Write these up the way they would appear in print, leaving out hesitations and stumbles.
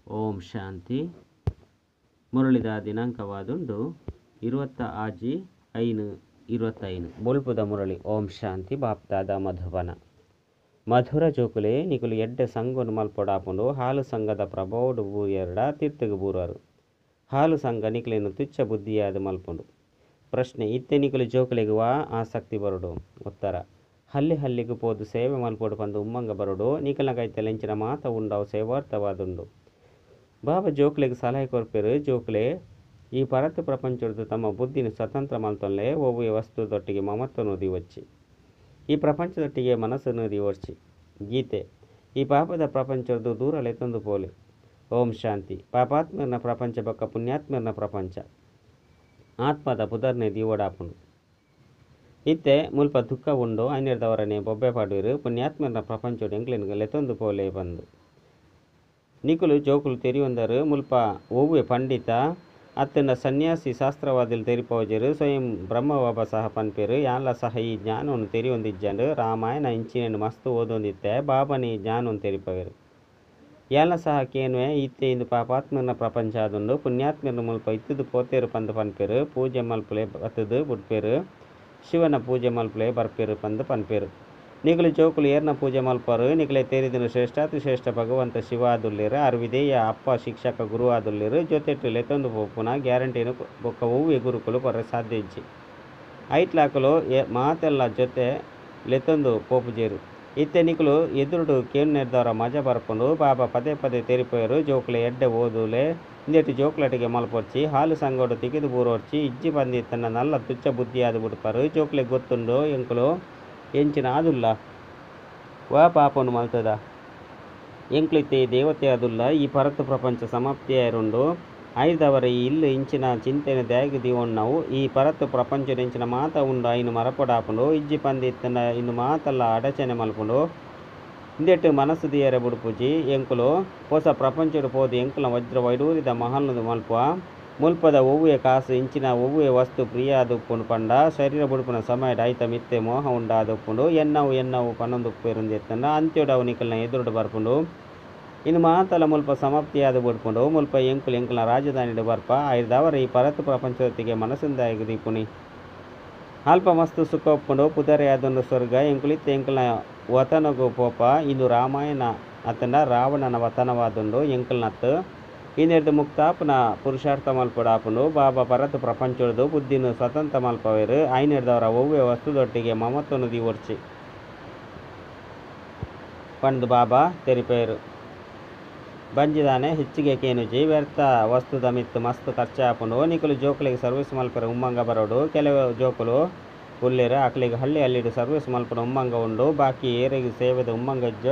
ಓಂ ಶಾಂತಿ. ಮುರಳಿದ ದಿನಾಂಕವಾದುಂಡು 20/5/25 ಬೊಲ್ಪುದ ಮುರಳಿ. ಓಂ ಶಾಂತಿ. ಬಾಪ್ದಾದ ಮಧುಬನ ಮಧುರ ಜೋಕುಲೆ ನಿಕುಲು ಎಡ್ಡೆ ಸಂಘನು ಮಲ್ಪೊಡಾಪುಂಡು ಹಾಲು ಸಂಘದ ಪ್ರಭಾವಡು ಬೂಯರ್ಡ ತೀರ್ಥಗೆ ಬೂರರು. ಹಾಲು ಸಂಘ ನಿಕಲೇನು ತುಚ್ಛ ಬುದ್ಧಿಯಾದ ಮಲ್ಪುಂಡು. ಪ್ರಶ್ನೆ: ಇತ್ತೆ ನಿಕಲು ಜೋಕುಲೆಗೆ ವಾ ಆಸಕ್ತಿ ಬರುಡು? ಉತ್ತರ: ಹಲ್ಲಿ ಹಲ್ಲಿಗೆ ಪೋದು ಸೇವೆ ಮಲ್ಪೊಡು ಪಂದು ಉಮ್ಮಂಗ ಬರುಡು. ನಿಕಲ್ನ ಕೈತಲೆಂಚಿನ ಮಾತ ಉಂಡವು ಸೇವಾರ್ಥವಾದುಂಡು. ಬಾಬಾ ಜೋಕುಲೆಗೆ ಸಲಹೆ ಕೊರ್ಪೆರು. ಜೋಕುಲೆ ಈ ಪರತ್ತು ಪ್ರಪಂಚದ ತಮ್ಮ ಬುದ್ಧಿನ ಸ್ವತಂತ್ರ ಮಲ್ತೊನ್ಲೆ ಒವ್ವೆ ವಸ್ತುದೊಟ್ಟಿಗೆ ಮಮತ್ವನು ದಿವಚ್ಚಿ ಈ ಪ್ರಪಂಚದೊಟ್ಟಿಗೆ ಮನಸ್ಸನ್ನು ದಿವರ್ಚಿ. ಗೀತೆ: ಈ ಪಾಪದ ಪ್ರಪಂಚದ ದೂರಲೆತ್ತೊಂದು ಪೋಲೆ. ಓಂ ಶಾಂತಿ. ಪಾಪಾತ್ಮರ್ನ ಪ್ರಪಂಚ ಬೊಕ್ಕ ಪುಣ್ಯಾತ್ಮರ್ನ ಪ್ರಪಂಚ ಆತ್ಮದ ಪುದರ್ನೆ ದಿವೋಡಾಪುಂಡು. ಇತ್ತೆ ಮುಲ್ಪ ದುಃಖ ಉಂಡು ಐನೆರ್ದವರನೆ ಬೊಬ್ಬೆ ಪಾಡುವೆರು. ಪುಣ್ಯಾತ್ಮರ್ನ ಪ್ರಪಂಚಡು ಎಂಕ್ಲೆನ್ಗೆ ಲೆತ್ತೊಂದು ಪೋಲೆ ಬಂದು ನಿಕುಲು ಜೋಕುಲು ತೆರಿಯೊಂದರು. ಮುಲ್ಪ ಒವ್ವೆ ಪಂಡಿತ ಅತ್ತನ ಸನ್ಯಾಸಿ ಶಾಸ್ತ್ರವಾದಿಲು ತೆರಿಪೋಜರು. ಸ್ವಯಂ ಬ್ರಹ್ಮಬಾಬಾ ಸಹ ಪನ್ಪೇರು. ಯಾನ್ಲ ಸಹ ಈ ಜ್ಞಾನವನ್ನು ತೆರಿಯೊಂದಿಜ್ಜಂಡು ರಾಮಾಯಣ ಇಂಚಿನೆಂಡು ಮಸ್ತು ಓದೊಂದಿತ್ತೆ ಬಾಬಾನಿ ಈ ಜ್ಞಾನವನ್ನು ತೆರಿಪವೆರು. ಯಾನ್ಲ ಸಹ ಕೇನುವೆ ಇತ್ತೆ ಇಂದು ಪಾಪಾತ್ಮರ್ನ ಪ್ರಪಂಚ ಆದುಂಡು. ಪುಣ್ಯಾತ್ಮರ್ನ ಮುಲ್ಪ ಇತ್ತದು ಪೋತೇರು ಪಂದು ಪನ್ಪೇರು. ಪೂಜೆ ಮಲ್ಪುಲೆ ಬತ್ತದು ಬುಡ್ಪೇರು. ಶಿವನ ಪೂಜೆ ಮಲ್ಪುಲೆ ಬರ್ಪೇರು ಪಂದು ಪನ್ಪೇರು. ನಿಕಲು ಜೋಕುಲು ಏರ್ನ ಪೂಜೆ ಮಲ್ಪರು. ನಿಕಲೆ ತೆರಿದಿನ ಶ್ರೇಷ್ಠಾತಿ ಶ್ರೇಷ್ಠ ಭಗವಂತ ಶಿವ ಆದುಲ್ಲೇರು. ಅರ್ವಿದೇಯ ಅಪ್ಪ ಶಿಕ್ಷಕ ಗುರು ಆದುಲ್ಲೇರು. ಜೊತೆಟ್ಟು ಲೆತ್ತೊಂದು ಪೋಪುನ ಗ್ಯಾರಂಟಿನು ಬೊಕ್ಕ ಒವ್ವೆ ಗುರುಕುಲು ಕೊರ್ರೆ ಸಾಧ್ಯ ಇಜ್ಜಿ ಐಟ್ಲಾಕಲು ಮಾತೆಲ್ಲ ಜೊತೆ ಲೆತ್ತೊಂದು ಪೋಪುಜೇರು. ಇತ್ತೆ ನಿಕಲು ಎದುರುಡು ಕೇನುನೆರ್ದವರ ಮಜ ಬರ್ಪುಂಡು. ಬಾಬಾ ಪದೇ ಪದೇ ತೆರಿಪೋಯರು. ಜೋಕುಲೆ ಎಡ್ಡೆ ಓದುಲೆ ಇಂದೆಟ್ಟು ಜೋಕುಲಟಿಗೆ ಮಲ್ಪೊರ್ಚಿ ಹಾಲು ಸಂಗೋಡು ತಿಗಿದು ಬೂರೋರ್ಚಿ ಇಜ್ಜಿ ಬಂದಿ ತನ್ನ ನಲ್ಲ ತುಚ್ಛ ಬುದ್ಧಿಯಾದ ಬಿಡ್ಪರು. ಜೋಕುಲೆ ಗೊತ್ತುಂಡು ಎಂಕುಲು ಎಂಚಿನ ಆದುಲ್ಲ ವಾ ಪಾಪನು ಮಲ್ತದ ಎಂಕ್ಲು ಇತ್ತೆ ದೇವತೆ ಆದುಲ್ಲ. ಈ ಪರತ್ತು ಪ್ರಪಂಚ ಸಮಾಪ್ತಿಯಾರುಂಡು ಐದವರ ಈ ಇಲ್ಲು ಇಂಚಿನ ಚಿಂತೆನ ದ್ಯಾಗಿ ದಿವೊಣ್ಣವು. ಈ ಪರತ್ತು ಪ್ರಪಂಚದ ಇಂಚಿನ ಮಾತ ಉಂಡು ಐನು ಮರಪೊಡಾಪುಂಡು. ಇಜ್ಜಿ ಪಂದಿ ಇತ್ತನ ಇನ್ನು ಮಾತಲ್ಲ ಅಡಚಣೆ ಮಲ್ಪುಂಡು. ಇಂದೆಟ್ಟು ಮನಸ್ಸು ದಿಯರೆ ಬುಡುಪುಜಿ ಎಂಕುಲು ಹೊಸ ಪ್ರಪಂಚಡು ಪೋದು ಎಂಕುಲ ವಜ್ರ ವೈಡೂರಿದ ಮಹಲ್ನದು ಮಲ್ಪುವ ಮುಲ್ಪದ ಒವ್ವೆ ಕಾಸು ಇಂಚಿನ ಒವ್ವೆ ವಸ್ತು ಪ್ರಿಯ ಆದುಪ್ಪುಂಡು ಪಂಡ ಶರೀರ ಬುಡುಪುನ ಸಮಯದ ಐತ ಮಿತ್ತೆ ಮೋಹ ಉಂಡಾದುಪ್ಪುಂಡು. ಎನ್ನವು ಪನ್ನೊಂದುಪ್ಪೇರುಂದೆತ್ತಂಡ ಅಂತ್ಯಡು ಅವು ನಿಕಲ್ನ ಎದುರುಡು ಬರ್ಪುಂಡು. ಇನ್ನು ಮಾತಲ್ಲ ಮುಲ್ಪ ಸಮಾಪ್ತಿಯಾದ ಬುಡ್ಪುಂಡು. ಮುಲ್ಪ ಎಂಕುಲ್ನ ರಾಜಧಾನಿಡು ಬರ್ಪ ಐದವರ ಈ ಪರತ್ತು ಪ್ರಪಂಚದೊತ್ತಿಗೆ ಮನಸ್ಸಿಂದಾಗಿ ದೀಪುನಿ ಅಲ್ಪ ಮಸ್ತು ಸುಖ ಒಪ್ಪುಂಡು. ಪುದರೆ ಆದುಂಡು ಸ್ವರ್ಗ ಎಂಕುಲಿತ್ತೆ ಎಂಕಲ್ನ ವತನಗು ಪೋಪ. ಇಂದು ರಾಮಾಯಣ ಅತ್ತಂಡ ರಾವಣನ ವತನವಾದುಂಡು ಎಂಕಲ್ನತ್ತು ಇನ್ನೆರ್ದು ಮುಕ್ತಾಪುನ ಪುರುಷಾರ್ಥ ಮಲ್ಪೊಡಾಪುಂಡು. ಬಾಬಾ ಪರತ್ತು ಪ್ರಪಂಚದು ಬುದ್ಧಿನು ಸ್ವತಂತ್ರ ಮಲ್ಪವೇರು. ಐನೆರ್ದವರ ಒವ್ವೆ ವಸ್ತುದೊಟ್ಟಿಗೆ ಮಮತ್ವನು ದಿವರ್ಚಿ ಪಂದು ಬಾಬಾ ತೆರಿಪೇರು. ಬಂಜಿದಾನೆ ಹೆಚ್ಚಿಗೆ ಕೇನುಜಿ ವ್ಯರ್ಥ ವಸ್ತುದ ಮಿತ್ತು ಮಸ್ತು ಖರ್ಚಾಪುಂಡು. ನಿಕಲು ಜೋಕುಲಿಗೆ ಸರ್ವಿಸ್ ಮಲ್ಪರ ಉಮ್ಮಂಗ ಬರೋಡು. ಕೆಲವು ಜೋಕುಲು ಉಲ್ಲೇರು ಅಕ್ಲಿಗೆ ಹಳ್ಳಿ ಹಳ್ಳಿಡು ಸರ್ವಿಸ್ ಮಲ್ಪನ ಉಮ್ಮಂಗ ಉಂಡು. ಬಾಕಿ ಏರೆಗೆ ಸೇವೆದ ಉಮ್ಮಂಗಜ್ಜ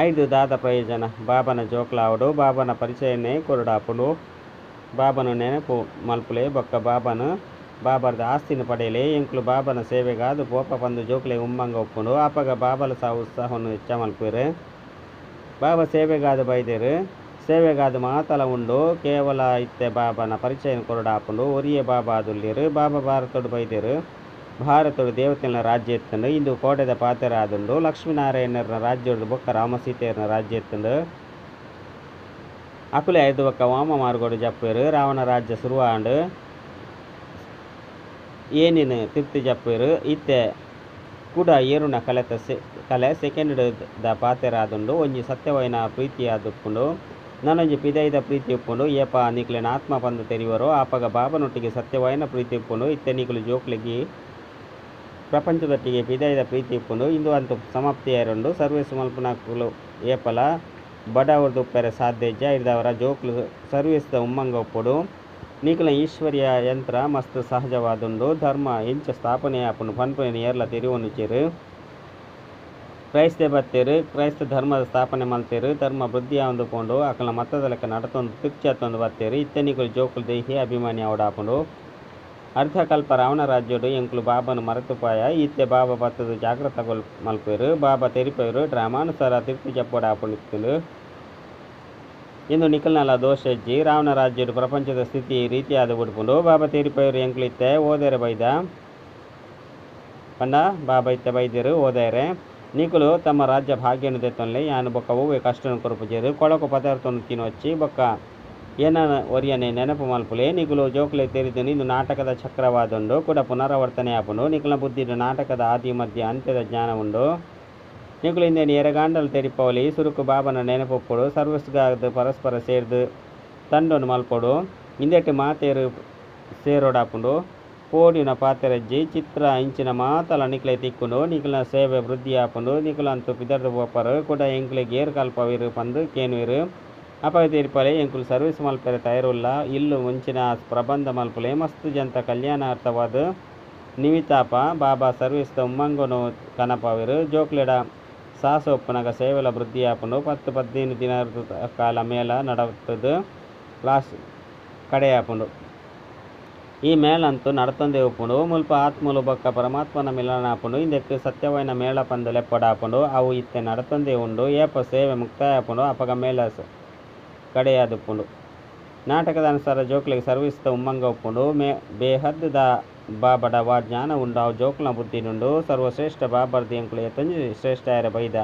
ಐದು ದಾದ ಪ್ರಯೋಜನ ಬಾಬನ ಜೋಕುಲಾವಡು. ಬಾಬನ ಪರಿಚಯನೇ ಕೊರಡಾಪುಂಡು. ಬಾಬನು ನೆನಪು ಮಲ್ಪುಲೆ ಬೊಕ್ಕ ಬಾಬರ್ದ ಆಸ್ತಿನ ಪಡೆಯಲೆ ಎಂಕುಲು ಬಾಬನ ಸೇವೆಗಾದು ಪೋಪ ಪಂದು ಜೋಕುಲೆ ಉಮ್ಮಂಗ ಒಪ್ಪುಂಡು. ಅಪಗ ಬಾಬಲ ಸಹ ಉತ್ಸಾಹವನ್ನು ಹೆಚ್ಚ ಮಲ್ಪೇರು. ಬಾಬಾ ಸೇವೆಗಾದು ಬೈದೇರು. ಸೇವೆಗಾದು ಮಾತಲ ಉಂಡು. ಕೇವಲ ಇತ್ತೆ ಬಾಬನ ಪರಿಚಯನ ಕೊರಡಾಪುಂಡು. ಒರಿಯೆ ಬಾಬಾ ಆದುಲ್ಲೇರು. ಬಾಬಾ ಭಾರತೋಡು ಬೈದೇರು. ಭಾರತೋಡು ದೇವತೆನ ರಾಜ್ಯ ಎತ್ತಂಡು ಇಂದು ಕೋಟೆದ ಪಾತೆರ ಆದುಂಡು. ಲಕ್ಷ್ಮೀನಾರಾಯಣರ ರಾಜ್ಯದ ಬೊಕ್ಕ ರಾಮಸೀತೆಯರ್ನ ರಾಜ್ಯ ಎತ್ತಂಡು ಅಕುಲೆ ಐದು ಬೊಕ್ಕ ವಾಮ ಮಾರ್ಗೋಡು ಜಪ್ಪೇರು. ರಾವಣ ರಾಜ್ಯ ಶುರುವಾಂಡು ಏನಿನ ತಿರ್ತಿ ಜಪ್ಪೇರು. ಇತ್ತೆ ಕೂಡ ಏರುಣ ಕಲೆ ಸೆಕೆಂಡ್ ದ ಪಾತೆರ ಆದುಂಡು. ಒಂಜಿ ಸತ್ಯವೈನ ಪ್ರೀತಿ ಆದುಪ್ಪುಂಡು. ನಾನೊಂಜಿ ಪಿದೈದ ಪ್ರೀತಿ ಉಪ್ಪುಂಡು. ಏಪ ನಿಕ್ಲೆನ ಆತ್ಮ ಪಂದು ತೆರಿವರು. ಆಪಗ ಬಾಬನೊಟ್ಟಿಗೆ ಸತ್ಯವೈನ ಪ್ರೀತಿ ಉಪ್ಪುಂಡು. ಇತ್ತೆ ನಿಕಲು ಜೋಕುಲಿಗೆ ಪ್ರಪಂಚದೊಟ್ಟಿಗೆ ಪಿದೈದ ಪ್ರೀತಿ ಉಪ್ಪುಂಡು. ಇಂದು ಅಂತೂ ಸಮಾಪ್ತಿಯಾರುಂಡು. ಸರ್ವಿಸ್ ಮಲ್ಪನಕುಲು ಏಪಲ ಬಡವರ್ದು ಉಪ್ಪೆರೆ ಸಾಧ್ಯ ಇಜ್ಜ ಐದವರ ಜೋಕುಲು ಸರ್ವಿಸ್ದ ಉಮ್ಮಂಗ ಒಪ್ಪುಡು. ನಿಕಲ ಈಶ್ವರ್ಯ ಯಂತ್ರ ಮಸ್ತ್ ಸಹಜವಾದುಂಡು. ಧರ್ಮ ಎಂಚ ಸ್ಥಾಪನೆ ಆಪುಂಡು ಪನ್ಪುನ ಏರ್ಲ ತೆರಿವೊಂದುಚೇರು. ಕ್ರೈಸ್ತೆ ಬತ್ತೇರು. ಕ್ರೈಸ್ತ ಧರ್ಮದ ಸ್ಥಾಪನೆ ಮಲ್ತೇರು. ಧರ್ಮ ವೃದ್ಧಿ ಆವೊಂದು ಪೋಂಡು ಅಕಲ್ನ ಮತ್ತದ ಲೆಕ್ಕ ನಡತೊಂದು ತಿರ್ಚತ್ತೊಂದು ಬತ್ತೇರು. ಇತ್ತೆ ನಿಕಲು ಜೋಕುಲು ದೇಹಿ ಅಭಿಮಾನಿ ಅವಡಾಪುಂಡು. ಅರ್ಧಕಲ್ಪ ರಾವಣ ರಾಜ್ಯಡು ಎಂಕುಲು ಬಾಬನು ಮರೆತುಪಾಯ. ಇತ್ತೆ ಬಾಬಾ ಬತ್ತದು ಜಾಗ್ರತ ಮಲ್ಪೇರು. ಬಾಬಾ ತೆರಿಪೇರು. ಡ್ರಾಮಾನುಸಾರ ತಿರ್ತಿ ಜಪ್ಪೋಡಾಪುಂಡು. ಇಂದು ನಿಕಲ್ನಲ್ಲ ದೋಷ ಇಜ್ಜಿ ರಾವಣ ರಾಜ್ಯಡು ಪ್ರಪಂಚದ ಸ್ಥಿತಿ ರೀತಿಯಾದ ಬಿಡ್ಪುಂಡು. ಬಾಬಾ ತೆರಿಪೇರು ಎಂಕುಲು ಇತ್ತೆ ಓದೇರೆ ಬೈದ ಪಂಡ ಬಾಬಾ ಇತ್ತೆ ಬೈದೇರು ಓದೇರೆ. ನಿಕುಲು ತಮ್ಮ ರಾಜ್ಯ ಭಾಗ್ಯನು ತೆತ್ತೊನ್ಲೆ ಯಾನು ಬೊಕ್ಕ ಒವ್ವೆ ಕಷ್ಟನು ಕೊರಪುಜೇರು ಕೊಳಕು ಪದಾರ್ಥವನ್ನು ತಿನ್ನೊಚ್ಚಿ ಬೊಕ್ಕ ಏನ ಒರಿಯನೆ ನೆನಪು ಮಲ್ಪುಲೆ ನಿಕುಲು ಜೋಕುಲೆ ತೆರಿದು ಇಂದು ನಾಟಕದ ಚಕ್ರವಾದುಂಡು ಕೂಡ ಪುನರಾವರ್ತನೆ ಆಪುಂಡು ನಿಕುಲ ಬುದ್ಧಿಡು ನಾಟಕದ ಆದಿ ಮಧ್ಯ ಅಂತ್ಯದ ಜ್ಞಾನ ಉಂಡು ನಿಕುಲು ಇಂದೇನು ಎರಗಾಂಡಲು ತೆರಿಪವಲಿ ಸುರುಕು ಬಾಬನ ನೆನಪೊಪ್ಪುಡು ಸರ್ವಿಸ್ಗಾದ ಪರಸ್ಪರ ಸೇರ್ದು ತಂಡೊಂದು ಮಲ್ಪೊಡು ಇಂದೆಟ್ಟು ಮಾತೇರು ಸೇರೋಡಾಪುಂಡು ಪೋಡಿನ ಪಾತೆರಜ್ಜಿ ಚಿತ್ರ ಇಂಚಿನ ಮಾತಲ ನಿಕ್ಲೆ ತಿಕ್ಕುಂಡು ನಿಕುಲ ಸೇವೆ ವೃದ್ಧಿ ಆಪುಂಡು ನಿಕುಲ ಅಂತೂ ಪಿದರ್ದು ಬೋಪರು ಕೂಡ ಎಂಕ್ಲೆ ಗೇರ್ ಕಲ್ಪವಿರು ಪಂದು ಕೇನುವಿರು ಅಪಗ ತೀರ್ಪಲೆ ಎಂಕುಲು ಸರ್ವಿಸ್ ಮಲ್ಪೆರೆ ತಯಾರುಲ್ಲ ಇಲ್ಲು ಮುಂಚಿನ ಪ್ರಬಂಧ ಮಲ್ಪಲೆ ಮಸ್ತ್ ಜಂತ ಕಲ್ಯಾಣಾರ್ಥವಾದ ನಿಮಿತಾಪ ಬಾಬಾ ಸರ್ವಿಸ್ದ ಉಮ್ಮಂಗೊನು ಕನಪವಿರು ಜೋಕ್ಲೆಡ ಸಾಸೊಪ್ಪನಗ ಸೇವೆಲ ವೃದ್ಧಿ ಆಪುಂಡು 10-15 ದಿನ ಕಾಲ ಮೇಲ ನಡತದು ಲಾಸ್ಟ್ ಕಡೆ ಆಪುಂಡು ಈ ಮೇಳಂತೂ ನಡತೊಂದೆ ಉಪ್ಪುಂಡು ಮುಲ್ಪ ಆತ್ಮಲು ಬೊಕ್ಕ ಪರಮಾತ್ಮನ ಮಿಲನ ಆಪುಂಡು ಇಂದೆಕ್ ಸತ್ಯವೈನ ಮೇಳ ಪಂದು ಲೆಪ್ಪಡ ಆಪುಂಡು ಅವು ಇತ್ತೆ ನಡತೊಂದೆ ಉಂಡು ಏಪ ಸೇವೆ ಮುಕ್ತಾಯ ಆಪುಂಡು ಅಪಗ ಮೇಳ ಕಡೆಯಾದುಪ್ಪುಂಡು ನಾಟಕದ ಅನುಸಾರ ಜೋಕ್ಲಿಗೆ ಸರ್ವಿಸ್ದ ಉಮ್ಮಂಗ ಉಪ್ಪುಂಡು ಬೇಹದ್ದು ದ ಬಾಬಡ ವಾ ಜ್ಞಾನ ಉಂಡು ಅವು ಜೋಕ್ಲ ಬುದ್ಧಿನುಂಡು ಸರ್ವಶ್ರೇಷ್ಠ ಬಾಬರ್ದು ಎಂಕುಲು ಎತ್ತಂಜಿ ಶ್ರೇಷ್ಠ ಯಾರ ಬೈದ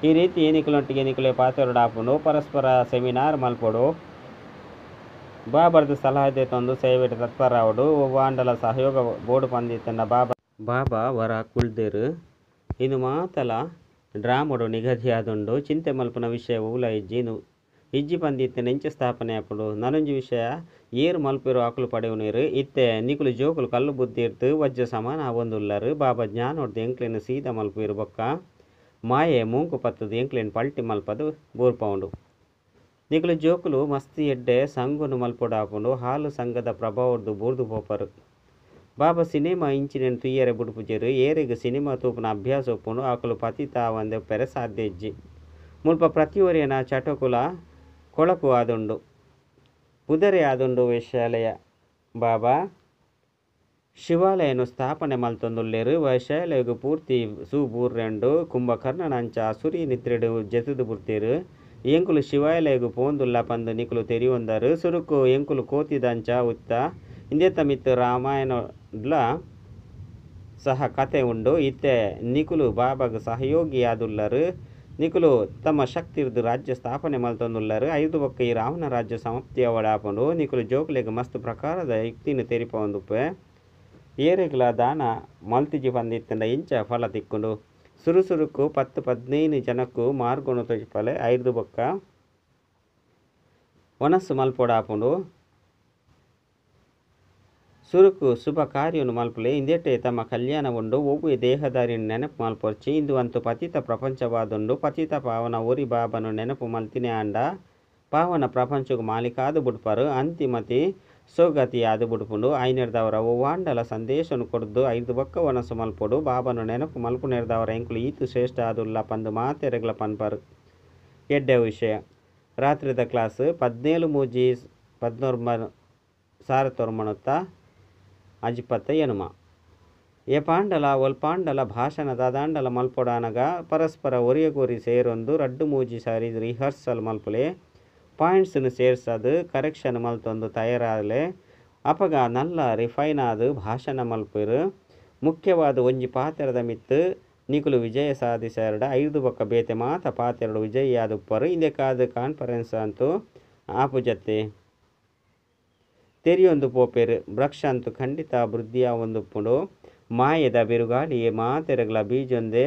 ಈ ರೀತಿ ನಿಕುಲೊಟ್ಟಿಗೆ ನಿಕುಲೆ ಪಾತೆರಡು ಆಪುಂಡು ಪರಸ್ಪರ ಸೆಮಿನಾರ್ ಮಲ್ಪೊಡು ಬಾಬರ್ದು ಸಲಹೆ ತಂದು ಸೇವೆಟ್ ತತ್ಪರಾವಡು ವಾಂಡಲ ಸಹಯೋಗ ಬೋರ್ಡು ಪಂದಿತ್ತಂಡ ಬಾಬಾ ವರ ಕುಳ್ದೇರು ಇನ್ನು ಮಾತಲ ಡ್ರಾಮಡು ನಿಗದಿಯಾದುಂಡು ಚಿಂತೆ ಮಲ್ಪನ ವಿಷಯ ಊಲ ಇಜ್ಜಿ ಪಂದಿತ್ತೆ ನೆಂಚ ಸ್ಥಾಪನೆ ಆಪುಂಡು ನನೊಂಜಿ ವಿಷಯ ಏರು ಮಲ್ಪಿರೋ ಆಕುಲು ಪಡೆಯುನೇರು ಇತ್ತೆ ನಿಕುಲು ಜೋಕುಲು ಕಲ್ಲು ಬುದ್ಧಿ ಇರ್ತು ವಜ್ಜ ಸಮಾನ ಆವೊಂದುಲ್ಲರು ಬಾಬಾ ಜ್ಞಾನ ಹೊಡ್ದು ಎಂಕ್ಲೆನು ಸೀದಾ ಮಲ್ಪಿರು ಬೊಕ್ಕ ಮಾಯೆ ಮೂಂಕು ಪತ್ತದು ಎಂಕ್ಲೆನು ಪಲ್ಟಿ ಮಲ್ಪದು ಬೂರ್ಪೌಂಡು ನಿಕುಲು ಜೋಕುಲು ಮಸ್ತಿ ಎಡ್ಡೆ ಸಂಗುನು ಮಲ್ಪೊಡು ಆಪುಂಡು ಹಾಲು ಸಂಘದ ಪ್ರಭಾವದ್ದು ಬೂರ್ದು ಪೋಪರು ಬಾಬಾ ಸಿನಿಮಾ ಇಂಚಿನ ತುಯ್ಯರೆ ಬುಡುಪುಜೆರು ಏರಿಗೆ ಸಿನಿಮಾ ತೂಪುನ ಅಭ್ಯಾಸ ಒಪ್ಪುಂಡು ಆಕುಲು ಪತಿತ ಒಂದೆ ಪೆರೆ ಸಾಧ್ಯ ಇಜ್ಜಿ ಮುಲ್ಪ ಪ್ರತಿವರಿಯನ ಚಟಕುಲ ಕೊಳಕು ಆದುಂಡು ಉದರೆ ಆದುಂಡು ವಿಶ್ಯಾಲಯ ಬಾಬಾ ಶಿವಾಲಯನು ಸ್ಥಾಪನೆ ಮಲ್ತೊಂದುಲ್ಲೆರು ವೈಶಾಲಯಗು ಪೂರ್ತಿ ಸೂಬೂರ್ರೆಂಡು ಕುಂಭಕರ್ಣನಂಚ ಸುರಿ ನಿತ್ರೆಡು ಜೆತುದು ಬುರ್ತೆರು ಎಂಕುಲು ಶಿವಾಲಯಗು ಪೋಂದುಲ್ಲ ಪಂದು ನಿಕುಲು ತೆರಿಯೊಂದರು ಸುರುಕು ಎಂಕುಲು ಕೋತಿದಂಚ ಉತ್ತ ಇಂದೆತ್ತ ಮಿತ್ತು ರಾಮಾಯಣಡ್ಲ ಸಹ ಕತೆ ಉಂಡು ಇತ್ತೆ ನಿಕುಲು ಬಾಬಾಗ ಸಹಯೋಗಿ ಆದುಲ್ಲರು ನಿಕುಲು ತಮ್ಮ ಶಕ್ತಿರ್ದು ರಾಜ್ಯ ಸ್ಥಾಪನೆ ಮಲ್ತೊಂದುಲ್ಲರು 5 ಬೊಕ್ಕ ಈ ರಾವಣ ರಾಜ್ಯ ಸಮಾಪ್ತಿಯ ಒಡಾಪುಂಡು ನಿಕುಲು ಜೋಕುಲೆಗ್ ಮಸ್ತ್ ಪ್ರಕಾರದ ಯುಕ್ತಿನ ತೆರಿಪೊಂದುಪ್ಪೆ ಏರೆಗ್ಲ ದಾನ ಮಲ್ತಿಜಿ ಪಂದಿತ್ತಂಡ ಇಂಚ ಫಲ ತಿಕ್ಕುಂಡು ಸುರುಸುರುಕು 10-15 ಜನಕ್ಕೂ ಮಾರ್ಗೊನು ತೊಜಿಪಲೆ 5 ಬೊಕ್ಕ ಒನಸ್ಸು ಮಲ್ಪೊಡಾಪುಂಡು ಸುರುಕು ಶುಭ ಕಾರ್ಯನು ಮಲ್ಪಲೆ ಇಂದೆಟ್ಟೆ ತಮ್ಮ ಕಲ್ಯಾಣ ಉಂಡು ಒವ್ವೆ ದೇಹದಾರಿನ ನೆನಪು ಮಲ್ಪೊರ್ಚಿ ಇಂದು ಅಂತು ಪತಿತ ಪ್ರಪಂಚವಾದುಂಡು ಪತಿತ ಪಾವನ ಒರಿ ಬಾಬನು ನೆನಪು ಮಲ್ತಿನೆ ಆಂಡ ಪಾವನ ಪ್ರಪಂಚಗೂ ಮಾಲಿಕಾದು ಬುಡ್ಪರು ಅಂತಿಮತಿ ಸೋಗತಿ ಆದು ಬುಡುಪುಂಡು ಐನೆರ್ದವರ ವಾಂಡಲ ಸಂದೇಶನು ಕೊಡ್ದು 5 ಬೊಕ್ಕ ಒನಸು ಮಲ್ಪೊಡು ಬಾಬನು ನೆನಪು ಮಲ್ಪು ನೆರ್ದವರ ಎಂಕುಲು ಈತು ಶ್ರೇಷ್ಠ ಆದುಲ್ಲ ಪಂದು ಮಾತೆರೆಗ್ಲ ಪನ್ಪರು ಎಡ್ಡೆ ವಿಷಯ ರಾತ್ರಿದ ಕ್ಲಾಸ್ 17 ಮೂಜಿ 14 ಸಾರತೊರ್ಮಣುತ್ತ ಅಜಿಪತ್ತ ಎನುಮ ಎ ಪಾಂಡಲ ಒಲ್ಪಾಂಡಲ ಭಾಷಣದ ದಾಂಡಲ ಮಲ್ಪೊಡಾನಗ ಪರಸ್ಪರ ಒರಿಯಗೋರಿ ಸೇರೊಂದು 2 ಮೂಜಿ ಸಾರಿ ರಿಹರ್ಸಲ್ ಮಲ್ಪುಲೆ ಪಾಯಿಂಟ್ಸ್ನು ಸೇರ್ಸದು ಕರೆಕ್ಷನ್ ಮಲ್ತೊಂದು ತಯಾರಾಗಲೆ ಅಪಗ ನಲ್ಲ ರಿಫೈನ್ ಆದು ಭಾಷಣ ಮಲ್ಪರು ಮುಖ್ಯವಾದ ಒಂಜಿ ಪಾತ್ರದ ಮಿತ್ತು ನಿಕುಲು ವಿಜಯ ಸಾಧಿಸ್ಯಾರಡ 5 ಬೊಕ್ಕ ಬೇತೆ ಮಾತ ಪಾತೆರಡು ವಿಜಯ ಆದುಪ್ಪರು ಇಂದೆಕಾದ ಕಾನ್ಫರೆನ್ಸ್ ಅಂತೂ ಆಪು ಜತೆ ತೆರಿಯೊಂದು ಪೋಪೆರು ವೃಕ್ಷ ಅಂತೂ ಖಂಡಿತ ವೃದ್ಧಿಯ ಒಂದುಪ್ಪುಂಡು ಮಾಯದ ಬಿರುಗಾಳಿ ಮಾತೆರಗ್ಲ ಬೀಜೊಂದೆ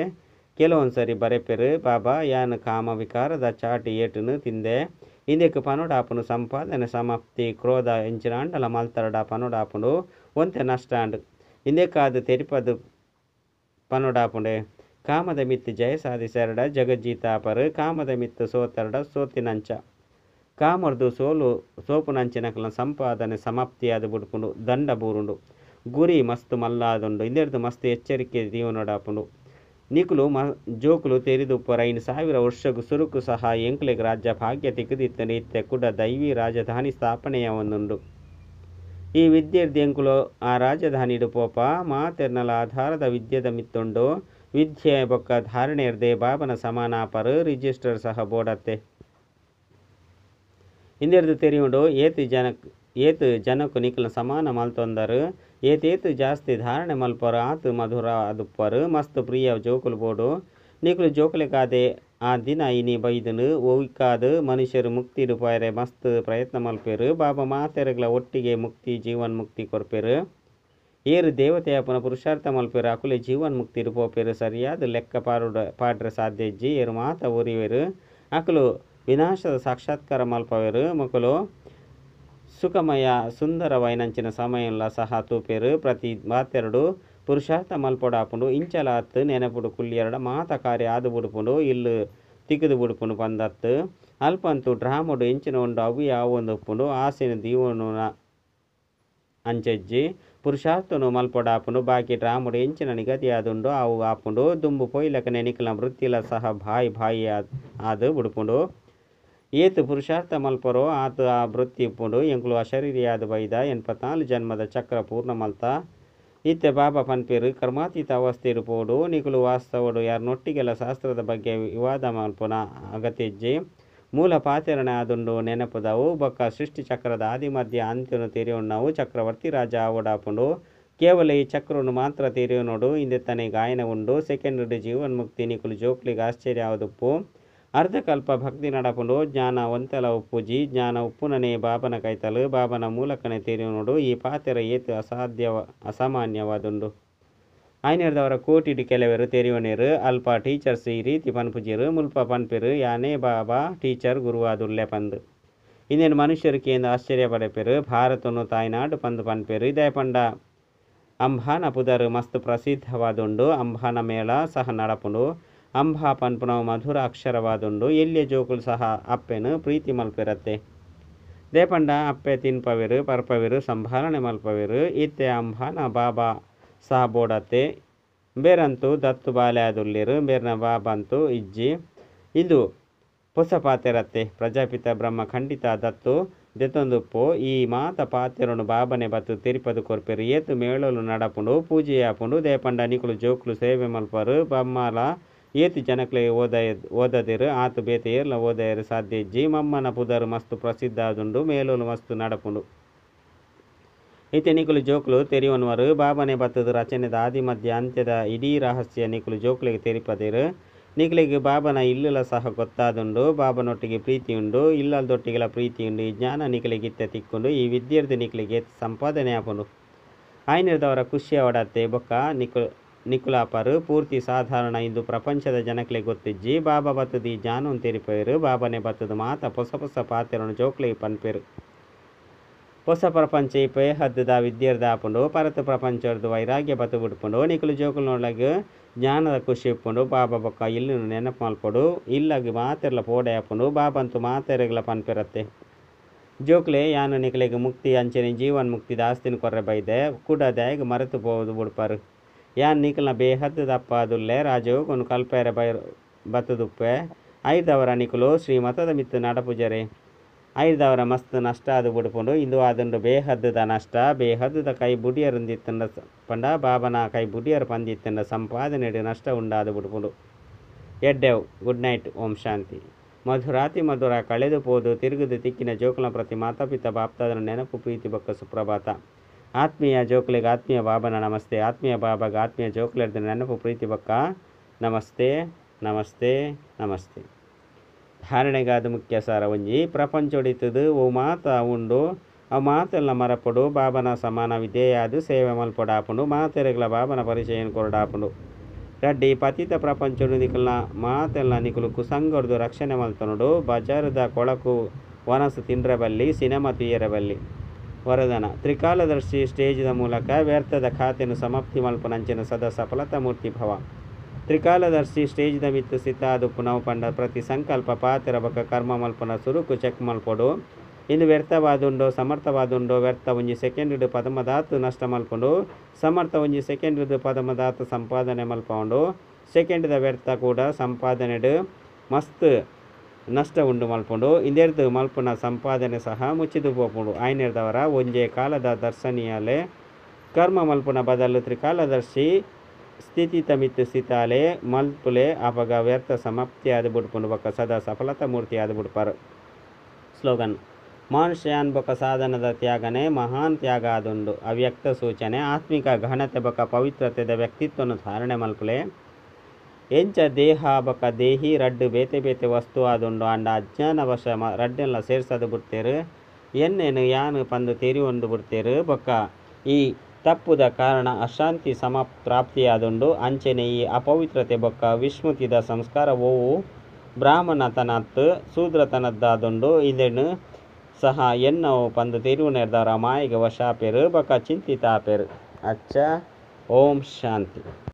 ಕೆಲವೊಂದ್ಸರಿ ಬರೆಪೆರು ಬಾಬಾ ಯಾನು ಕಾಮ ವಿಕಾರದ ಚಾಟಿ ಏಟುನು ತಿಂದೆ ಇಂದೆಕ್ ಪನೋಡಾಪುನು ಸಂಪಾದನೆ ಸಮಾಪ್ತಿ ಕ್ರೋಧ ಎಂಚಿನಾಂಡಲ ಮಲ್ತರಡ ಪನೋಡಾಪುಂಡು ಒಂತೆ ನಷ್ಟಾಂಡು ಇಂದೆಕಾದು ತೆರಿಪದು ಪನೋಡಾಪುಂಡೆ ಕಾಮದ ಮಿತ್ತು ಜಯ ಸಾಧಿಸರಡ ಜಗಜ್ಜೀತಾಪರು ಕಾಮದ ಮಿತ್ತು ಸೋತರಡ ಸೋತಿನಂಚ ಕಾಮರ್ದು ಸೋಪುನಂಚಿನಕಲ ಸಂಪಾದನೆ ಸಮಾಪ್ತಿಯಾದ ಬುಡ್ಪುಂಡು ದಂಡ ಬೂರುಂಡು ಗುರಿ ಮಸ್ತ್ ಮಲ್ಲಾದುಂಡು ಇಂದೆರ್ದು ಮಸ್ತ್ ಎಚ್ಚರಿಕೆ ದೀವನೊಡಾಪುಂಡು ನಿಕುಲು ಜೋಕುಲು ತೆರಿದುಪ್ಪರ 1000 ವರ್ಷಗೂ ಸುರುಕು ಸಹ ಎಂಕ್ಲೆಗ್ ರಾಜ್ಯ ಭಾಗ್ಯ ತಿಕ್ಕದಿತ್ತನೆ ಇತ್ತೆ ಕೂಡ ದೈವಿ ರಾಜಧಾನಿ ಸ್ಥಾಪನೆಯ ಒಂದುಂಡು ಈ ವಿದ್ಯೆರ್ದು ಎಂಕುಲು ಆ ರಾಜಧಾನಿ ಇಡುಪೋಪ ಮಾತೆರ್ನಲ ಆಧಾರದ ವಿದ್ಯೆದ ಮಿತ್ತುಂಡು ವಿದ್ಯೆ ಬೊಕ್ಕ ಧಾರಣೆರ್ದೆ ಬಾಬನ ಸಮಾನಾಪರು ರಿಜಿಸ್ಟರ್ ಸಹ ಬೋಡತ್ತೆ ಇಂದೆರ್ದು ತೆರಿಯುಂಡು ಏತು ಜನಕ್ಕೂ ನಿಕುಲ ಸಮಾನ ಮಲ್ತೊಂದರು ಏತೇತು ಜಾಸ್ತಿ ಧಾರಣೆ ಮಲ್ಪರು ಆತು ಮಧುರ ಅದುಪ್ಪರು ಮಸ್ತ್ ಪ್ರಿಯ ಜೋಕುಲು ಬೋಡು ನಿಕುಲು ಜೋಕುಲೆಗಾದೆ ಆ ದಿನ ಇನಿ ಬೈದನು ಒಯ್ಕಾದು ಮನುಷ್ಯರು ಮುಕ್ತಿಡು ಪೋಯರೆ ಮಸ್ತ್ ಪ್ರಯತ್ನ ಮಲ್ಪೇರು. ಬಾಬಾ ಮಾತೆರೆಗಳ ಒಟ್ಟಿಗೆ ಮುಕ್ತಿ ಜೀವನ್ ಮುಕ್ತಿ ಕೊರ್ಪೇರು. ಏರು ದೇವತೆಯಾಪನ ಪುರುಷಾರ್ಥ ಮಲ್ಪೇರು ಅಕುಲೆ ಜೀವನ್ ಮುಕ್ತಿಡು ಪೋಪೇರು. ಸರಿಯಾದ ಲೆಕ್ಕ ಪಾಡ್ರೆ ಸಾಧ್ಯ ಇಜ್ಜಿ ಏರು ಮಾತ ಊರಿವೇರು ಅಕುಲು ವಿನಾಶದ ಸಾಕ್ಷಾತ್ಕಾರ ಮಲ್ಪವೇರು. ಮಕ್ಕಳು ಸುಖಮಯ ಸುಂದರವೈನಂಚಿನ ಸಮಯಂಲ ಸಹ ತೂಪೇರು. ಪ್ರತಿ ಮಾತೆರಡು ಪುರುಷಾರ್ಥ ಮಲ್ಪೊಡಾಪುಂಡು ಇಂಚಲಾತ್ ನೆನಪುಡು ಕುಲ್ಲಿಯರಡ ಮಾತ ಕಾರ್ಯ ಆದು ಬುಡುಪುಂಡು ಇಲ್ಲು ತಿಕ್ಕದು ಬುಡುಪುಂಡು ಪಂದತ್ತು ಅಲ್ಪಂತು ಡ್ರಾಮುಡು ಇಂಚಿನ ಉಂಡು ಅವು ಯಾವೊಂದು ಉಪ್ಪುಂಡು ಆಸೆನು ದೀವನು ಅಂಚಜ್ಜಿ ಪುರುಷಾರ್ಥನು ಮಲ್ಪೊಡಾಪುಂಡು ಬಾಕಿ ಡ್ರಾಮುಡು ಇಂಚಿನ ನಿಗದಿಯಾದುಂಡು ಅವು ಆಪುಂಡು ದುಂಬು ಪೊಯ್ಲಕ ನೆನಿಕಲ ವೃತ್ತಿಲ ಸಹ ಬಾಯಿ ಆದು ಬುಡುಪುಂಡು. ಏತು ಪುರುಷಾರ್ಥ ಮಲ್ಪರೋ ಆತ ಆ ವೃತ್ತಿ ಇಪ್ಪುಂಡು ಎಂಕುಲು ಅಶರೀರಿಯಾದ ಬೈದ 84 ಜನ್ಮದ ಚಕ್ರ ಪೂರ್ಣ ಮಲ್ತ ಇತ್ತೆ ಬಾಬಾ ಪನ್ಪೇರು ಕರ್ಮಾತೀತ ಅವಸ್ಥೆ ಇರುಪೋಡು ನಿಕುಲು ವಾಸ್ತವಡು ಯಾರನ್ನೊಟ್ಟಿಗೆಲ್ಲ ಶಾಸ್ತ್ರದ ಬಗ್ಗೆ ವಿವಾದ ಮಲ್ಪುನ ಅಗತ್ಯಜ್ಜಿ ಮೂಲ ಪಾತೆರಣೆ ಆದುಂಡು ನೆನಪುದವು ಬೊಕ್ಕ ಸೃಷ್ಟಿ ಚಕ್ರದ ಆದಿ ಮಧ್ಯ ಅಂತ್ಯನು ತೆರೆಯೋಣ್ಣವು ಚಕ್ರವರ್ತಿ ರಾಜ ಆವಡಾಪುಂಡು ಕೇವಲ ಈ ಚಕ್ರವನ್ನು ಮಾತ್ರ ತೆರೆಯೋನೋಡು ಹಿಂದೆತ್ತನೆ ಗಾಯನ ಉಂಡು ಸೆಕೆಂಡ್ ಜೀವನ್ ಮುಕ್ತಿ ನಿಕುಲು ಜೋಕ್ಲಿಗೆ ಆಶ್ಚರ್ಯ ಆವದುಪ್ಪು ಅರ್ಧಕಲ್ಪ ಭಕ್ತಿ ನಡಪುಂಡು ಜ್ಞಾನ ಒಂತೆಲ ಉಪ್ಪುಜಿ ಜ್ಞಾನ ಉಪ್ಪುನನೆ ಬಾಬನ ಕೈತಲು ಬಾಬನ ಮೂಲಕನೆ ತೆರೆಯೋನೋಡು ಈ ಪಾತೆರ ಏತು ಅಸಾಮಾನ್ಯವಾದುಂಡು. ಐನೇರ್ದವರ ಕೋಟಿಡು ಕೆಲವರು ತೆರೆಯೋನೇರು ಅಲ್ಪ ಟೀಚರ್ಸ್ ಈ ರೀತಿ ಪನ್ಪುಜಿರು ಮುಲ್ಪ ಪನ್ಪೆರು ಯಾನೇ ಬಾಬಾ ಟೀಚರ್ ಗುರುವಾದುಲ್ಲೆ ಪಂದು ಇನ್ನೇನು ಮನುಷ್ಯರು ಕೇಂದ್ರ ಆಶ್ಚರ್ಯ ಪಡೆಪೆರು ಭಾರತನು ತಾಯ್ನಾಡು ಪಂದು ಪನ್ಪೆರು ಇದೇ ಪಂಡ ಅಂಬಾನ ಪುದರು ಮಸ್ತ್ ಪ್ರಸಿದ್ಧವಾದುಂಡು ಅಂಬಾನ ಮೇಳ ಸಹ ನಡಪುಂಡು ಅಂಬಾ ಪನ್ಪುನ ಮಧುರ ಅಕ್ಷರವಾದುಂಡು ಎಲ್ಲಿಯ ಜೋಕುಲು ಸಹ ಅಪ್ಪೆನು ಪ್ರೀತಿ ಮಲ್ಪೆರತ್ತೆ ದೇಪಂಡ ಅಪ್ಪೆ ತಿನ್ಪವೆರು ಪರ್ಪವೆರು ಸಂಭಾಲನೆ ಮಲ್ಪವೆರು ಇತ್ತೆ ಅಂಬಾನ ಬಾಬಾ ಸಹ ಬೋಡತ್ತೆ ಬೇರಂತೂ ದತ್ತು ಬಾಲೆ ಆದುಲ್ಲೇರು ಬೇರ್ನ ಬಾಬಂತೂ ಇಜ್ಜಿ ಇದು ಹೊಸ ಪಾತೆರತ್ತೆ ಪ್ರಜಾಪಿತ ಬ್ರಹ್ಮ ಖಂಡಿತ ದತ್ತು ದೆತ್ತೊಂದುಪ್ಪು ಈ ಮಾತ ಪಾತೆರನು ಬಾಬನೆ ಬತ್ತು ತೆರಿಪದು ಕೊರ್ಪೆರು ಏತು ಮೇಳಲು ನಡಪುಂಡು ಪೂಜೆ ಆಪುಂಡು ದೇಪಂಡ ನಿಕುಲು ಜೋಕುಲು ಸೇವೆ ಮಲ್ಪರು ಬಮ್ಮಲ ಏತು ಜನಕ್ಲೆ ಓದದಿರು ಆತು ಬೇತೆ ಏರ್ಲ ಓದಯರು ಸಾಧ್ಯ ಇಜ್ಜಿ ಮಮ್ಮನ ಪುದರು ಮಸ್ತು ಪ್ರಸಿದ್ಧ ಆದುಂಡು ಮೇಲೋಲು ಮಸ್ತು ನಡಪುಂಡು ಇತ್ತೆ ನಿಕುಲು ಜೋಕುಲು ತೆರೆಯುವನ್ವರು ಬಾಬನೆ ಬತ್ತದ ರಚನೆದ ಆದಿ ಮಧ್ಯ ಅಂತ್ಯದ ಇಡೀ ರಹಸ್ಯ ನಿಕುಲು ಜೋಕುಲಿಗೆ ತೆರಿಪದಿರು ನಿಕುಲಿಗೆ ಬಾಬನ ಇಲ್ಲುಲ ಸಹ ಗೊತ್ತಾದುಂಡು ಬಾಬನೊಟ್ಟಿಗೆ ಪ್ರೀತಿ ಉಂಡು ಇಲ್ಲದೊಟ್ಟಿಗೆಲ ಪ್ರೀತಿ ಉಂಡು ಈ ಜ್ಞಾನ ನಿಕಲಿಗೆ ಇತ್ತೆ ತಿಕ್ಕೊಂಡು ಈ ವಿದ್ಯಾರ್ಥಿ ನಿಕಲಿಗೆ ಸಂಪಾದನೆ ಆಪುಂಡು ಐನಿರ್ದವರ ಖುಷಿ ಅವಡತ್ತೆ ಬೊಕ್ಕ ನಿಕುಲಾಪರು ಪೂರ್ತಿ ಸಾಧಾರಣ ಇಂದು ಪ್ರಪಂಚದ ಜನಕ್ಲೆ ಗೊತ್ತಿಜ್ಜಿ ಬಾಬಾ ಬತ್ತದ ಈ ಜ್ಞಾನವನ್ನು ತೆರಿಪೇರು ಬಾಬನೆ ಬತ್ತದ ಮಾತ ಹೊಸ ಪಾತೆರನು ಜೋಕ್ಲಿಗೆ ಪನ್ಪೇರು ಹೊಸ ಪ್ರಪಂಚ ಇಪ್ಪೆ ಹದ್ದದ ವಿದ್ಯಾರ್ಥ ಆಪುಂಡು ಪರತ ಪ್ರಪಂಚದ ವೈರಾಗ್ಯ ಬತ್ತು ಬಿಡ್ಪುಂಡು ನಿಕುಲು ಜೋಕುಲ್ನೊಳಗೆ ಜ್ಞಾನದ ಖುಷಿ ಇಪ್ಪುಂಡು ಬಾಬಾ ಬೊಕ್ಕ ಇಲ್ಲು ನೆನಪು ಮಲ್ಪಡು ಇಲ್ಲಾಗಿ ಮಾತೆರ್ಲ ಪೋಡೆ ಆಪುಂಡು ಬಾಬಂತೂ ಮಾತೆರೆಗಳ ಪನ್ಪೆರತ್ತೆ ಜೋಕ್ಲೆ ಯಾನು ನಿಕಲಿಗೆ ಮುಕ್ತಿ ಅಂಚನೆ ಜೀವನ್ ಮುಕ್ತಿ ದಾಸ್ತಿನ ಕೊರ್ರೆ ಬೈದೆ ಕೂಡದಾಗಿ ಮರೆತು ಪೋದು ಬಿಡ್ಪಾರು ಯಾನ್ ನಿಕಲ್ನ ಬೇಹದ್ದು ದಪ್ಪಾದುಲ್ಲೆ ರಾಜೋಗನು ಕಲ್ಪೆರೆ ಬತ್ತದುಪ್ಪೆ ಐದವರ ನಿಕುಲು ಶ್ರೀಮತದ ಮಿತ್ತು ನಡಪುಜರೆ ಐದವರ ಮಸ್ತ್ ನಷ್ಟ ಅದು ಬಿಡ್ಪುಂಡು ಇಂದು ಆದುಂಡು ಬೇಹದ್ದದ ನಷ್ಟ ಬೇಹದ್ದದ ಕೈ ಬುಡಿಯರುಂದಿತ್ತಂಡ ಪಂಡ ಬಾಬನ ಕೈ ಬುಡಿಯರು ಪಂದಿತ್ತಂಡ ಸಂಪಾದನೆ ನಷ್ಟ ಉಂಡಾದು ಬಿಡ್ಪುಂಡು ಎಡ್ಡೆವು ಗುಡ್ ನೈಟ್ ಓಂ ಶಾಂತಿ ಮಧುರಾತಿ ಮಧುರ ಕಳೆದು ಪೋದು ತಿರುಗುದು ತಿಕ್ಕಿನ ಜೋಕುಲ ಪ್ರತಿ ಮಾತಾಪಿತ ಬಾಪ್ತಾದನ ನೆನಪು ಪ್ರೀತಿ ಬೊಕ್ಕ ಸುಪ್ರಭಾತ ಆತ್ಮೀಯ ಜೋಕುಲಿಗೆ ಆತ್ಮೀಯ ಬಾಬನ ನಮಸ್ತೆ ಆತ್ಮೀಯ ಬಾಬಾಗ ಆತ್ಮೀಯ ಜೋಕುಲಿರ್ದ ನೆನಪು ಪ್ರೀತಿ ಬೊಕ್ಕ ನಮಸ್ತೆ ನಮಸ್ತೆ ನಮಸ್ತೆ ಧಾರಣೆಗಾದ ಮುಖ್ಯ ಸಾರ ಒಂಜಿ ಪ್ರಪಂಚ ಹೊಡಿತದು ಓ ಮಾತ ಉಂಡು ಆ ಮಾತೆಲ್ಲ ಮರಪಡು ಬಾಬನ ಸಮಾನ ವಿಧೇಯಾದು ಸೇವೆ ಮಲ್ಪೊಡಾಪುಂಡು ಮಾತೆರೆಗಳ ಬಾಬನ ಪರಿಚಯ ಕೊರಡಾಪುಂಡು ರಡ್ಡಿ ಪತಿತ ಪ್ರಪಂಚಡು ನಿಕಲ್ನ ಮಾತೆಲ್ಲ ನಿಕುಲು ಕುಸಂಗೊಡ್ದು ರಕ್ಷಣೆ ಮಲ್ತನುಡು ಬಜಾರದ ಕೊಳಕು ವನಸು ತಿಂಡ್ರೆ ಬಲ್ಲಿ ಸಿನಿಮಾ ತುಯ್ಯರೆ ಬಲ್ಲಿ ವರದಾನ ತ್ರಿಕಾಲದರ್ಶಿ ಸ್ಟೇಜ್ದ ಮೂಲಕ ವ್ಯರ್ಥದ ಖಾತೆನು ಸಮಾಪ್ತಿ ಮಲ್ಪನಂಚಿನ ಸದಾ ಸಫಲತಾ ಮೂರ್ತಿ ಭವ ತ್ರಿಕಾಲದರ್ಶಿ ಸ್ಟೇಜ್ದ ಮಿತ್ತು ಸಿತಾದು ಪುನಃ ಪಂಡ ಪ್ರತಿ ಸಂಕಲ್ಪ ಪಾತೆರ ಬಕ ಕರ್ಮ ಮಲ್ಪನ ಸುರುಕು ಚೆಕ್ ಮಲ್ಪಡು ಇಂದು ವ್ಯರ್ಥವಾದುಂಡು ಸಮರ್ಥವಾದುಂಡು ವ್ಯರ್ಥ ಒಂಜಿ ಸೆಕೆಂಡ್ ಪದಮದಾತು ನಷ್ಟ ಮಲ್ಪುಂಡು ಸಮರ್ಥ ಒಂಜಿ ಸೆಕೆಂಡ್ ಪದಮದಾತು ಸಂಪಾದನೆ ಮಲ್ಪುಂಡು ಸೆಕೆಂಡ್ದ ವ್ಯರ್ಥ ಕೂಡ ಸಂಪಾದನೆಡು ಮಸ್ತ್ ನಷ್ಟ ಉಂಡು ಮಲ್ಪುಂಡು ಇಂದೆರ್ದು ಮಲ್ಪುನ ಸಂಪಾದನೆ ಸಹ ಮುಚ್ಚಿದು ಪೋಪುಂಡು ಐನೇರ್ದವರ ಒಂಜೇ ಕಾಲದ ದರ್ಶನೀಯಲೆ ಕರ್ಮ ಮಲ್ಪುನ ಬದಲು ತ್ರಿಕಾಲದರ್ಶಿ ಸ್ಥಿತಿ ತಮಿತ್ತು ಸ್ಥಿತಾಲೆ ಮಲ್ಪುಲೆ ಅಪಗ ವ್ಯರ್ಥ ಸಮಾಪ್ತಿ ಆದು ಬಿಡ್ಪುಂಡು ಬೊಕ್ಕ ಸದಾ ಸಫಲತಾ ಮೂರ್ತಿ ಆದು ಬಿಡ್ಪಾರು ಸ್ಲೋಗನ್ ಮನುಷ್ಯಾನ್ ಬೊಕ್ಕ ಸಾಧನದ ತ್ಯಾಗನೆ ಮಹಾನ್ ತ್ಯಾಗ ಆದುಂಡು ಅವ್ಯಕ್ತ ಸೂಚನೆ ಆತ್ಮಿಕ ಘನತೆ ಬೊಕ್ಕ ಪವಿತ್ರತೆದ ವ್ಯಕ್ತಿತ್ವವನ್ನು ಧಾರಣೆ ಮಲ್ಪುಲೆ ಎಂಚ ದೇಹ ಬೊಕ್ಕ ದೇಹಿ ರಡ್ಡು ಬೇತೆ ಬೇತೆ ವಸ್ತು ಆದುಂಡು ಅಂಡ ಅಜ್ಞಾನವಶ ರಡ್ಡೆಲ್ಲ ಸೇರ್ಸದು ಬಿಡ್ತೇರು. ಎನ್ನೇನು ಯಾನು ಪಂದು ತೆರಿ ಒಂದು ಬಿಡ್ತೇರು. ಬೊಕ್ಕ ಈ ತಪ್ಪುದ ಕಾರಣ ಅಶಾಂತಿ ಸಮಪ್ರಾಪ್ತಿಯಾದುಂಡು. ಅಂಚೆನೆ ಈ ಅಪವಿತ್ರತೆ ಬೊಕ್ಕ ವಿಸ್ಮೃತಿದ ಸಂಸ್ಕಾರ ಓವು ಬ್ರಾಹ್ಮಣತನತ್ ಶೂದ್ರತನದ್ದಾದುಂಡು. ಇದನ್ನು ಸಹ ಎನ್ನವು ಪಂದು ತೆರಿವು ನೆರೆದವರ ಮಾಯಿಗೆ ವಶ ಆಪೇರು ಬೊಕ್ಕ ಚಿಂತಿತ ಆಪೇರು. ಅಚ್ಚ ಓಂ ಶಾಂತಿ.